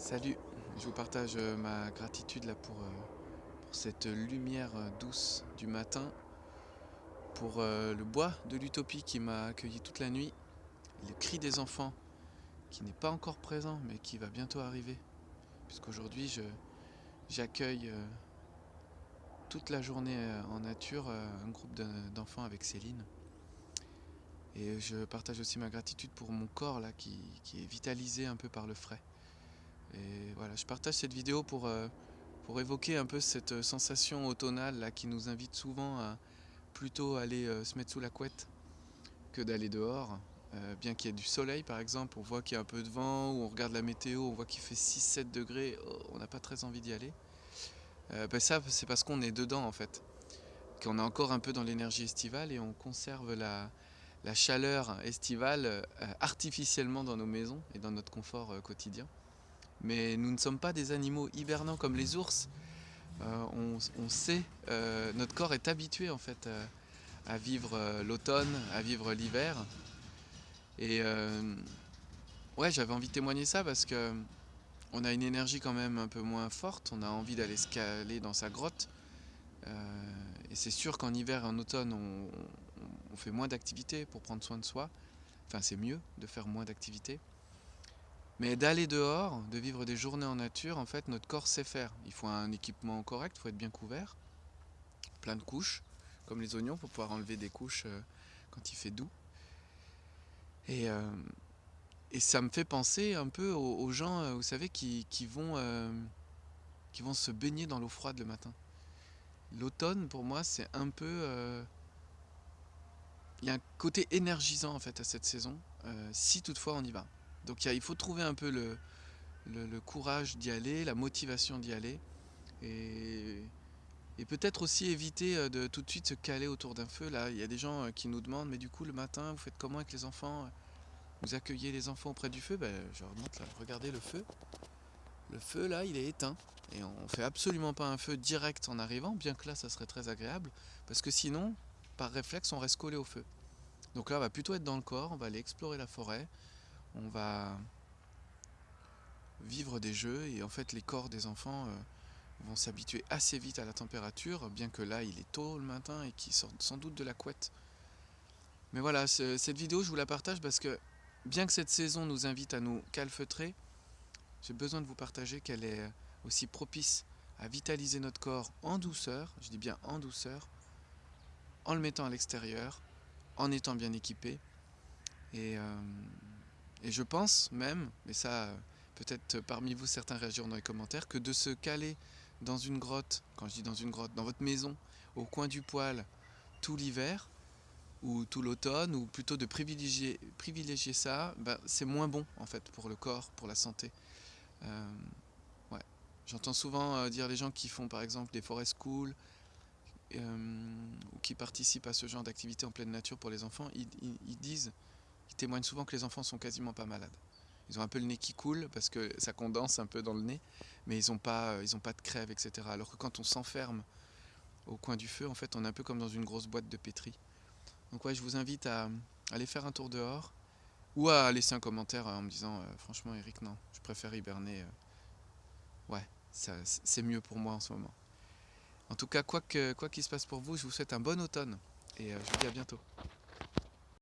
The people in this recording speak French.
Salut, je vous partage ma gratitude là pour cette lumière douce du matin, pour le bois de l'utopie qui m'a accueilli toute la nuit, et le cri des enfants qui n'est pas encore présent mais qui va bientôt arriver, puisqu'aujourd'hui j'accueille toute la journée en nature un groupe d'enfants avec Céline. Et je partage aussi ma gratitude pour mon corps là qui est vitalisé un peu par le frais. Et voilà, je partage cette vidéo pour évoquer un peu cette sensation automnale là, qui nous invite souvent à plutôt aller se mettre sous la couette que d'aller dehors. Bien qu'il y ait du soleil par exemple, on voit qu'il y a un peu de vent, ou on regarde la météo, on voit qu'il fait 6-7 degrés, on n'a pas très envie d'y aller. Ça c'est parce qu'on est dedans en fait, qu'on est encore un peu dans l'énergie estivale et on conserve la chaleur estivale artificiellement dans nos maisons et dans notre confort quotidien. Mais nous ne sommes pas des animaux hibernants comme les ours. On sait, notre corps est habitué en fait à vivre l'automne, à vivre l'hiver. Et ouais, j'avais envie de témoigner ça parce que on a une énergie quand même un peu moins forte. On a envie d'aller se caler dans sa grotte. Et c'est sûr qu'en hiver et en automne, on fait moins d'activités pour prendre soin de soi. Enfin, c'est mieux de faire moins d'activités. Mais d'aller dehors, de vivre des journées en nature, en fait, notre corps sait faire. Il faut un équipement correct, il faut être bien couvert, plein de couches, comme les oignons, pour pouvoir enlever des couches quand il fait doux. Et, euh, et ça me fait penser un peu aux gens, vous savez, qui vont se baigner dans l'eau froide le matin. L'automne, pour moi, c'est un peu... il y a un côté énergisant, en fait, à cette saison, si toutefois on y va. Donc il faut trouver un peu le courage d'y aller, la motivation d'y aller. Et, et peut-être aussi éviter de tout de suite se caler autour d'un feu. Là, il y a des gens qui nous demandent, mais du coup, le matin, vous faites comment avec les enfants? Vous accueillez les enfants auprès du feu? Je leur montre, là, regardez le feu. Le feu, là, il est éteint. Et on fait absolument pas un feu direct en arrivant, bien que là, ça serait très agréable. Parce que sinon, par réflexe, on reste collé au feu. Donc là, on va plutôt être dans le corps, on va aller explorer la forêt, on va vivre des jeux. Et en fait, les corps des enfants vont s'habituer assez vite à la température, bien que là il est tôt le matin et qu'ils sortent sans doute de la couette. Mais voilà, cette vidéo je vous la partage parce que bien que cette saison nous invite à nous calfeutrer, j'ai besoin de vous partager qu'elle est aussi propice à vitaliser notre corps en douceur, je dis bien en douceur, en le mettant à l'extérieur, en étant bien équipé. Et, euh, et je pense même, mais ça peut-être parmi vous certains réagiront dans les commentaires, que de se caler dans une grotte, quand je dis dans une grotte, dans votre maison, au coin du poêle, tout l'hiver, ou tout l'automne, ou plutôt de privilégier ça, c'est moins bon en fait pour le corps, pour la santé. Euh, ouais. J'entends souvent dire les gens qui font par exemple des forest schools, ou qui participent à ce genre d'activité en pleine nature pour les enfants, ils disent, ils témoignent souvent que les enfants sont quasiment pas malades. Ils ont un peu le nez qui coule parce que ça condense un peu dans le nez, mais ils ont pas de crève, etc. Alors que quand on s'enferme au coin du feu, en fait, on est un peu comme dans une grosse boîte de pétri. Donc ouais, je vous invite à aller faire un tour dehors ou à laisser un commentaire en me disant franchement Eric, non, je préfère hiberner. Ouais, c'est mieux pour moi en ce moment. En tout cas, quoi qu'il se passe pour vous, je vous souhaite un bon automne et je vous dis à bientôt.